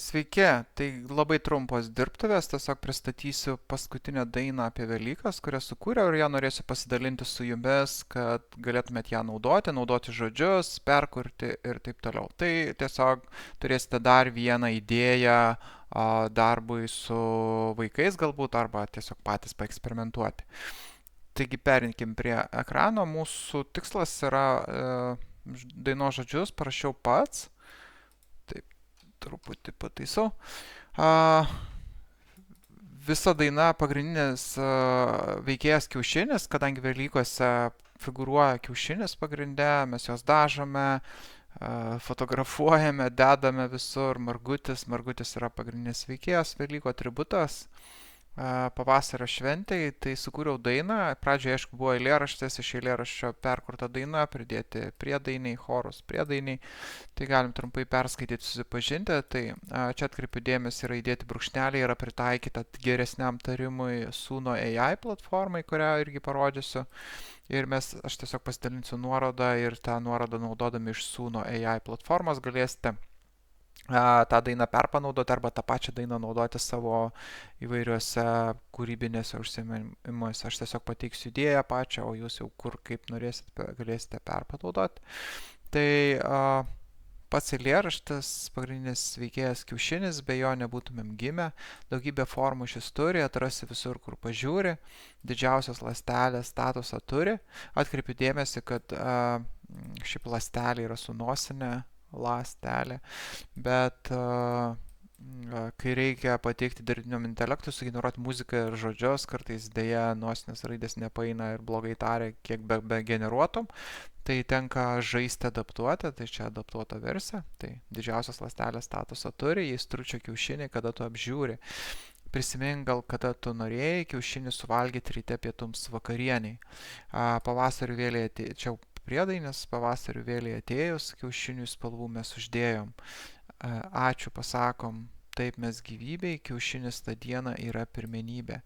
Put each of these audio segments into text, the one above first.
Sveiki, tai labai trumpos dirbtuvės, tiesiog pristatysiu paskutinę dainą apie Velykas, kurią sukūriau ir ją norėsiu pasidalinti su jumis, kad galėtumėt ją naudoti žodžius, perkurti ir taip toliau. Tai tiesiog turėsite dar vieną idėją darbui su vaikais galbūt arba tiesiog patys paeksperimentuoti. Taigi perinkim prie ekrano, mūsų tikslas yra dainos žodžius parašiau pats. Truputį pataisau. Visa daina pagrindinis veikėjas kiaušinis, kadangi Velykose figūruoja kiaušinis pagrinde, mes juos dažome, fotografuojame, dedame visur, margutis. Margutis yra pagrindinis veikėjas, Velykų atributas. Pavasario šventai, tai sukūriau dainą. Pradžioje, aišku, buvo eilėraštis, iš eilėraščio perkurta daina, pridėti priedainiai, chorus priedainiai. Tai galim trumpai perskaityti, susipažinti. Tai čia atkreipiu dėmesį, yra įdėti brūkšneliai, yra pritaikyta geresniam tarimui Suno AI platformai, kurią irgi parodžiusiu. Ir aš tiesiog pasidalinsiu nuorodą ir tą nuorodą naudodami iš Suno AI platformos galėsite tą dainą perpanaudoti arba tą pačią dainą naudoti savo įvairiuose kūrybinėse užsiėmimuose. Aš tiesiog pateiksiu idėją pačią, o jūs jau kur kaip norėsit galėsite perpanaudoti. Tai pats eilėraštis, pagrindinis veikėjas kiaušinis, be jo nebūtumėm gimę, daugybę formų šis turi, atrasi visur, kur pažiūri, didžiausios ląstelės statusą turi. Atkreipiu dėmesį, kad šiaip ląstelė yra su nosinė ląstelė, bet kai reikia pateikti dirbtiniam intelektui, sugeneruoti muziką ir žodžius, kartais dėja nosinės raidės nepaeina ir blogai taria, kiek be generuotum, tai tenka žaisti adaptuoti, tai čia adaptuota versija, tai didžiausios ląstelės statusą turi, jais stručio kiaušiniai, kada tu apžiūri. Prisimink gal, kada tu norėjai kiaušinį suvalgyti ryte pietums vakarieniai. Pavasarių vėliai čia priedainis, pavasarių vėliai atėjus, kiaušinių spalvų mes uždėjom. Ačiū pasakom, taip mes gyvybei, kiaušinis tą dieną yra pirmenybė.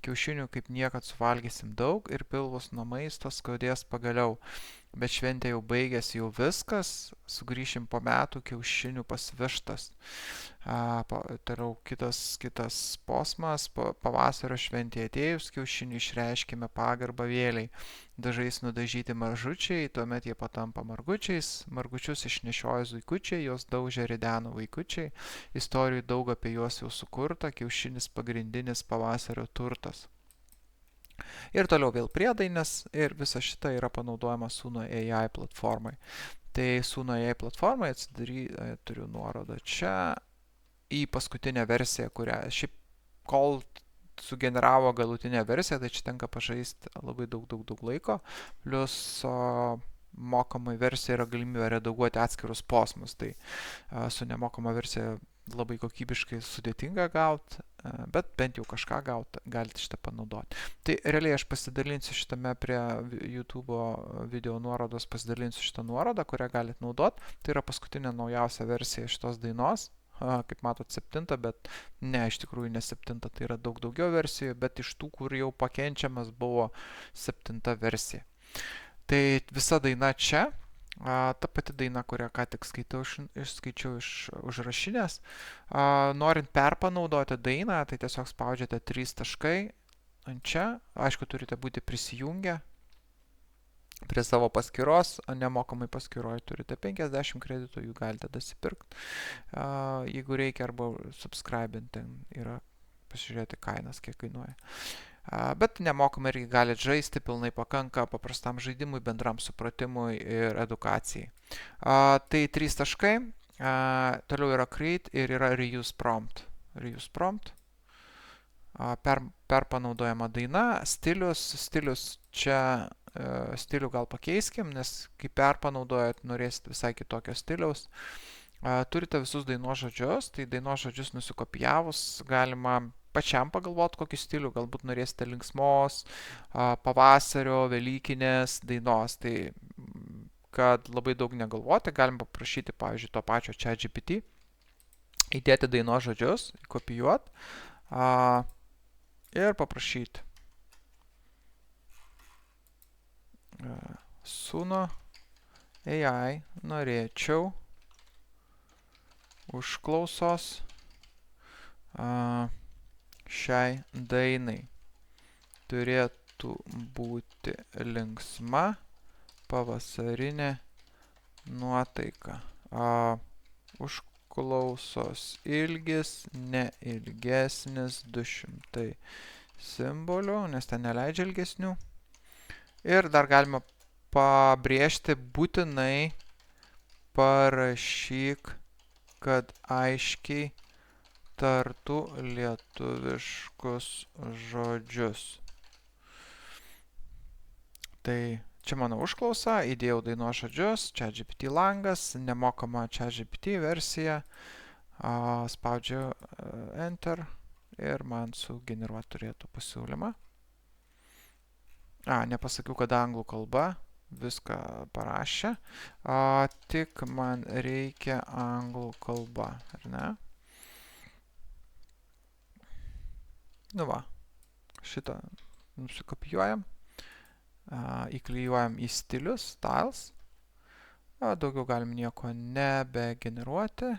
Kiaušinių kaip niekad suvalgysim daug ir pilvus nuo maisto skaudės pagaliau. Bet šventė jau baigėsi, jau viskas, sugrįšim po metų kiaušinių pasvištas. Toliau kitas posmas, pavasario šventė atėjus, kiaušinių išreiškime pagarbą vėliai. Dažais nudažyti maržučiai, tuomet jie patampa margučiais, margučius išnešioja zuikučiai, juos daužia rideno vaikučiai, istorijų daug apie juos jau sukurta, kiaušinis pagrindinis pavasario turtas. Ir toliau vėl priedainis ir visa šita yra panaudojama Suno AI platformai. Tai Suno AI platformai turiu nuorodą čia į paskutinę versiją, kurią šiaip kol sugeneravo galutinę versiją, tai čia tenka pažaisti labai daug laiko, plus mokamai versija yra galimybė redaguoti atskirus posmus, tai su nemokama versija labai kokybiškai sudėtinga gauti, bet bent jau kažką gauti, galite šitą panaudoti. Tai realiai aš pasidalinsiu šitame prie YouTube video nuorodos, pasidalinsiu šitą nuorodą, kurią galite naudoti. Tai yra paskutinė naujausia versija šitos dainos. Kaip matot 7, bet ne, iš tikrųjų ne 7, tai yra daug daugiau versijų, bet iš tų, kur jau pakenčiamas buvo 7 versija. Tai visa daina čia. Ta pati daina, kurią ką tik skaičiau iš užrašinės. Norint perpanaudoti dainą, tai tiesiog spaudžiate 3 taškai ant čia. Aišku, turite būti prisijungę prie savo paskyros, nemokamai paskyroje turite 50 kreditų, jų galite dasipirkti, jeigu reikia, arba subscribinti, yra pasižiūrėti kainas, kiek kainuoja. Bet nemokamai irgi galite žaisti, pilnai pakanka paprastam žaidimui, bendram supratimui ir edukacijai. Tai 3 taškai, toliau yra create ir yra reuse prompt. Reuse prompt, perpanaudojama daina, stilius čia, stilių gal pakeiskim, nes kai perpanaudojat, norėsit visai kitokio stiliaus. Turite visus dainos žodžius, tai dainos žodžius nusikopijavus galima pačiam pagalvoti, kokį stilių, galbūt norėsite linksmos, pavasario, velykinės dainos. Tai, kad labai daug negalvoti, galim paprašyti, pavyzdžiui, to pačio ChatGPT, įdėti dainos žodžius, kopijuoti ir paprašyti. Suno AI norėčiau užklausos šiai dainai turėtų būti linksma pavasarinė nuotaika. Užklausos ilgis ne ilgesnis 200 simbolių, nes ten neleidžia ilgesnių. Ir dar galima pabrėžti būtinai parašyk, kad aiškiai tartų lietuviškus žodžius. Tai čia mano užklausa, įdėjau dainos žodžius, ChatGPT langas, nemokama ChatGPT versija, spaudžiu Enter ir man sugeneruoti turėtų pasiūlymą. Nepasakiau, kad anglų kalba, viską parašė, tik man reikia anglų kalba, ar ne? Nu va, šitą nusikopijuojam, įklijuojam į stilius, styles, daugiau galim nieko nebegeneruoti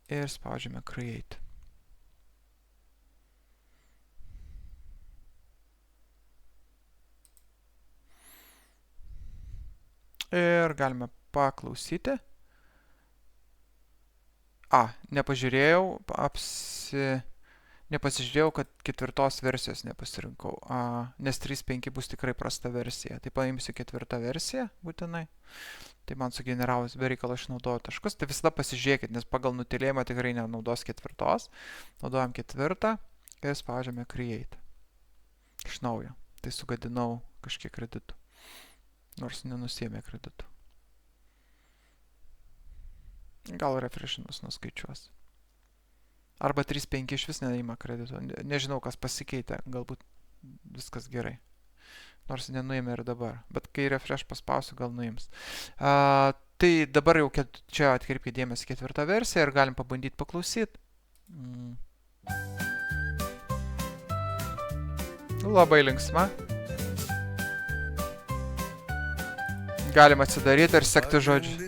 ir spaudžiame create. Ir galime paklausyti. Nepažiūrėjau, nepasižiūrėjau, kad 4 versijos nepasirinkau, nes 3.5 bus tikrai prasta versija. Tai paimsiu 4 versiją būtinai. Tai man sugeneravus be reikalo išnaudoju taškus. Tai visada pasižiūrėkit, nes pagal nutylėjimą tikrai nenaudos 4. Naudojam 4 ir spaudžiame create. Iš naujo. Tai sugadinau kažkiek kreditų. Nors nenusėmė kreditų. Gal refreshinus nuskaičiuos. Arba 3.5 iš vis neįma kreditų. Nežinau, kas pasikeitė. Galbūt viskas gerai. Nors nenuėmė ir dabar. Bet kai refresh paspausiu, gal nuims. Tai dabar jau čia atkreipkite dėmesį 4 versiją ir galim pabandyti paklausyti. Labai linksma. Galim atsidaryti ir sekti žodžius.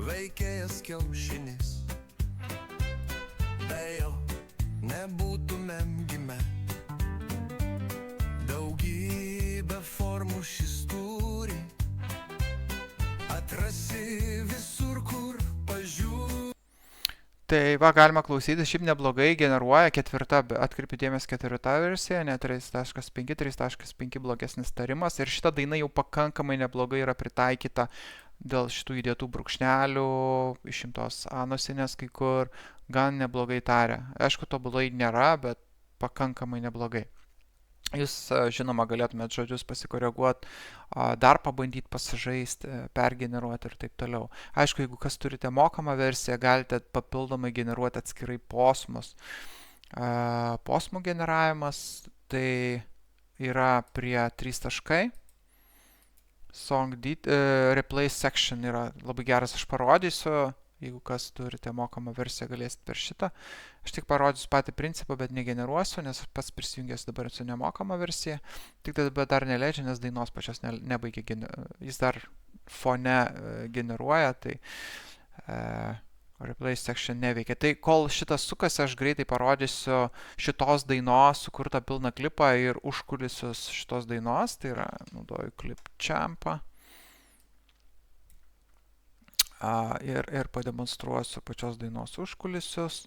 Veikėjas kiaušinis, be jo nebūtumėm gimę. Daugybę formų šis turi, atrasi visur, kur pažiūri. Tai va, galima klausyti, šiaip neblogai generuoja 4, atkreipiu dėmesį 4 versija, ne 3.5, 3.5 blogesnis tarimas. Ir šita daina jau pakankamai neblogai yra pritaikyta dėl šitų įdėtų brūkšnelių, išimtos nosinės kai kur, gan neblogai taria. Aišku, tobulai nėra, bet pakankamai neblogai. Jūs, žinoma, galėtumėt žodžius pasikoreguoti, dar pabandyti pasižaisti, pergeneruoti ir taip toliau. Aišku, jeigu kas turite mokamą versiją, galite papildomai generuoti atskirai posmus. Posmų generavimas tai yra prie 3 taškai. Replace section yra labai geras, aš parodysiu. Jeigu kas turite mokamą versiją, galėsit per šitą. Aš tik parodysiu patį principą, bet negeneruosiu, nes pats prisijungęs dabar su nemokama versija. Tik dabar dar neleidžia, nes dainos pačios nebaigia jis dar fone generuoja, tai replace section neveikia. Tai kol šitas sukasi, aš greitai parodysiu šitos dainos sukurtą pilną klipą ir užkulisius šitos dainos. Tai yra, naudoju Clipchampą. Ir pademonstruosiu pačios dainos užkulisius.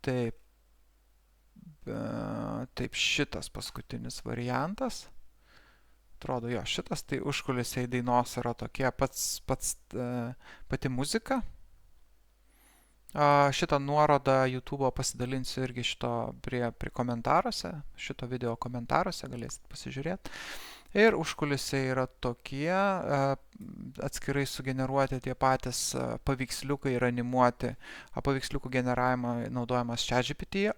Taip, šitas paskutinis variantas. Atrodo, jo, šitas, tai užkulisiai dainos yra tokie, pati muzika. Šitą nuorodą YouTube pasidalinsiu irgi prie komentaruose, šito video komentaruose, galėsit pasižiūrėti. Ir užkulisiai yra tokie, atskirai sugeneruoti tie patys paveiksliukai ir animuoti. Paveiksliukų generavimą naudojamas ChatGPT,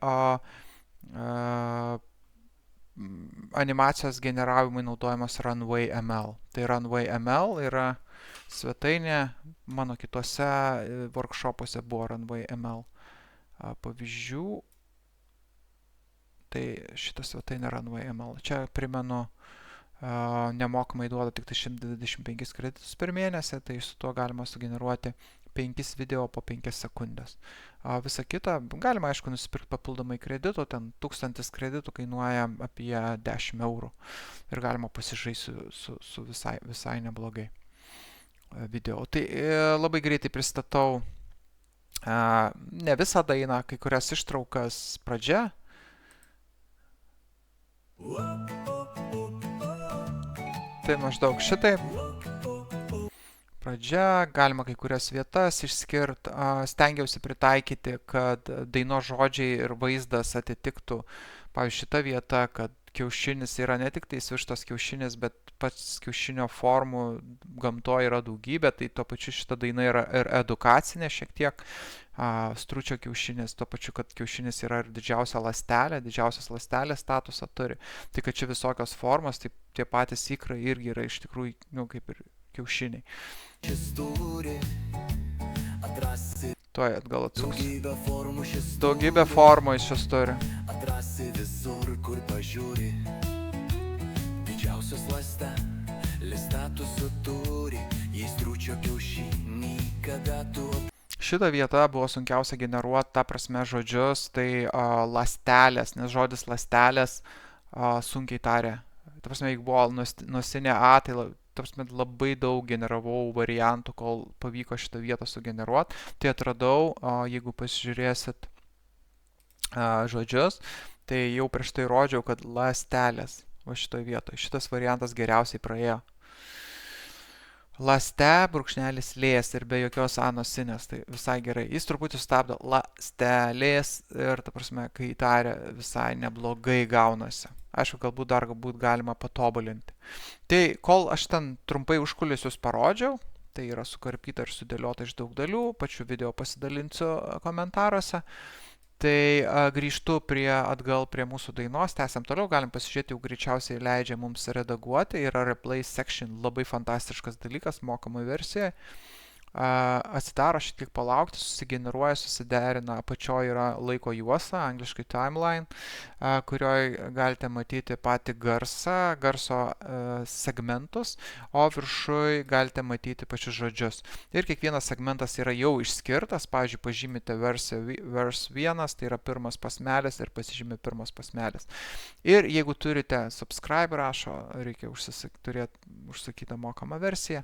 animacijos generavimui naudojamas Runway ML. Tai Runway ML yra svetainė, mano kitose workshopuose buvo Runway ML pavyzdžių. Tai šitą svetainę Runway ML. Čia primenu, nemokamai duoda tik 125 kreditus per mėnesį, tai su tuo galima sugeneruoti 5 video po 5 sekundės. Visa kita, galima aišku nusipirkti papildomai kreditų, ten 1000 kreditų kainuoja apie 10 eurų ir galima pasižaisti su visai neblogai video. Tai labai greitai pristatau ne visą dainą, kai kurias ištraukas pradžia. Tai maždaug šitaip. Pradžia, galima kai kurias vietas išskirti, stengiausi pritaikyti, kad dainos žodžiai ir vaizdas atitiktų, pavyzdžiui, šita vieta, kad kiaušinis yra ne tik tais vištos kiaušinis, bet pats kiaušinio formų gamtoje yra daugybė, tai tuo pačiu šita daina yra ir edukacinė šiek tiek, stručio kiaušinis, tuo pačiu, kad kiaušinis yra ir didžiausia ląstelė, didžiausias ląstelės statusą turi, tai kad čia visokios formos, tai tie patys ikrai irgi yra iš tikrųjų, kaip ir kiaušiniai. Tuoj atgal atsuksiu. Daugybę formų jis šios turi. Atrasi visur, kur pažiūri. Didžiausios ląstelės statusų turi, jei stručio kiaušinį kada tu. Šita vieta buvo sunkiausia generuoti, ta prasme žodžius, tai ląstelės, nes žodis ląstelės sunkiai tarė. Ta prasme, jeigu buvo nosinė A, tai ta prasme, labai daug generavau variantų, kol pavyko šitą vietą sugeneruoti. Tai atradau, jeigu pasižiūrėsit žodžius, tai jau prieš tai rodžiau, kad ląstelės va šitoje vietoje. Šitas variantas geriausiai praėjo. Ląste, brūkšnelis lės ir be jokios A nosinės, tai visai gerai. Jis truputį stabdo ląstelės ir, ta prasme, kai tarė, visai neblogai gaunasi. Aišku, galbūt galima patobulinti. Tai kol aš ten trumpai užkulisius parodžiau, tai yra sukarpyta ir sudėliota iš daug dalių, pačių video pasidalinsiu komentaruose. Tai grįžtu atgal prie mūsų dainos, tęsiam toliau, galim pasižiūrėti, jau greičiausiai leidžia mums redaguoti, yra replay section, labai fantastiškas dalykas, mokamai versijoje. Atsidaro šiek tiek palaukti, susigeneruoja, susiderina, apačioje yra laiko juosta, angliškai timeline, kurioje galite matyti patį garso segmentus, o viršui galite matyti pačius žodžius. Ir kiekvienas segmentas yra jau išskirtas, pavyzdžiui, pažymite verse 1, tai yra pirmas pasmelis ir pasižymė pirmas pasmelis. Ir jeigu turite subscribe rašo, reikia turėti užsakytą mokamą versiją,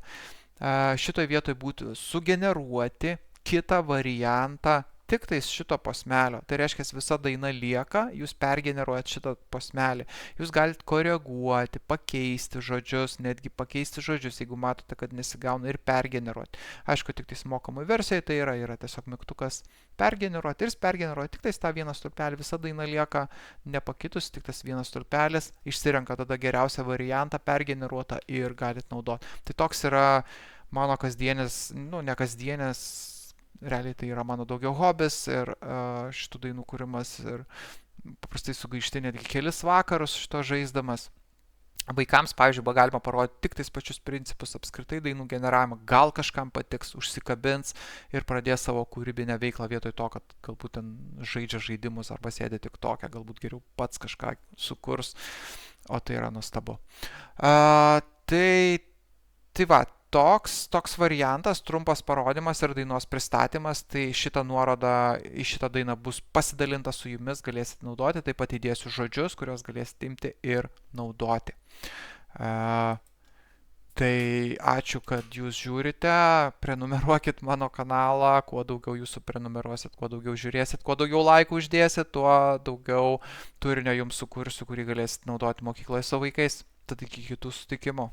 šitoje vietoje būtų sugeneruoti kitą variantą tik tais šito posmelio. Tai reiškia, visa daina lieka, jūs pergeneruojat šitą posmelį. Jūs galite koreguoti, pakeisti žodžius, netgi pakeisti žodžius, jeigu matote, kad nesigauna, ir pergeneruoti. Aišku, tik tais mokamai versijoje tai yra tiesiog mygtukas pergeneruoti ir jis pergeneruoja tik tais tą vieną stulpelį. Visa daina lieka nepakitus, tik tas vienas stulpelis, išsirenka tada geriausią variantą pergeneruotą ir galite naudoti. Tai toks yra mano kasdienis, ne kasdienis, realiai tai yra mano daugiau hobis ir šitų dainų kūrimas ir paprastai sugaišti netgi kelis vakarus šito žaisdamas. Vaikams, pavyzdžiui, galima parodyti tik tais pačius principus apskritai dainų generavimą, gal kažkam patiks, užsikabins ir pradės savo kūrybinę veiklą vietoj to, kad galbūt ten žaidžia žaidimus arba sėdė tik tokią, galbūt geriau pats kažką sukurs, o tai yra nuostabu. Tai va, toks variantas, trumpas parodimas ir dainos pristatymas, tai šitą nuorodą į šitą dainą bus pasidalinta su jumis, galėsit naudoti, taip pat įdėsiu žodžius, kuriuos galėsit imti ir naudoti. Tai ačiū, kad jūs žiūrite, prenumeruokit mano kanalą, kuo daugiau jūsų prenumeruosit, kuo daugiau žiūrėsit, kuo daugiau laikų uždėsit, tuo daugiau turinio jums sukursiu, kurį galėsit naudoti mokykloje su vaikais. Tad iki kitų sutikimų.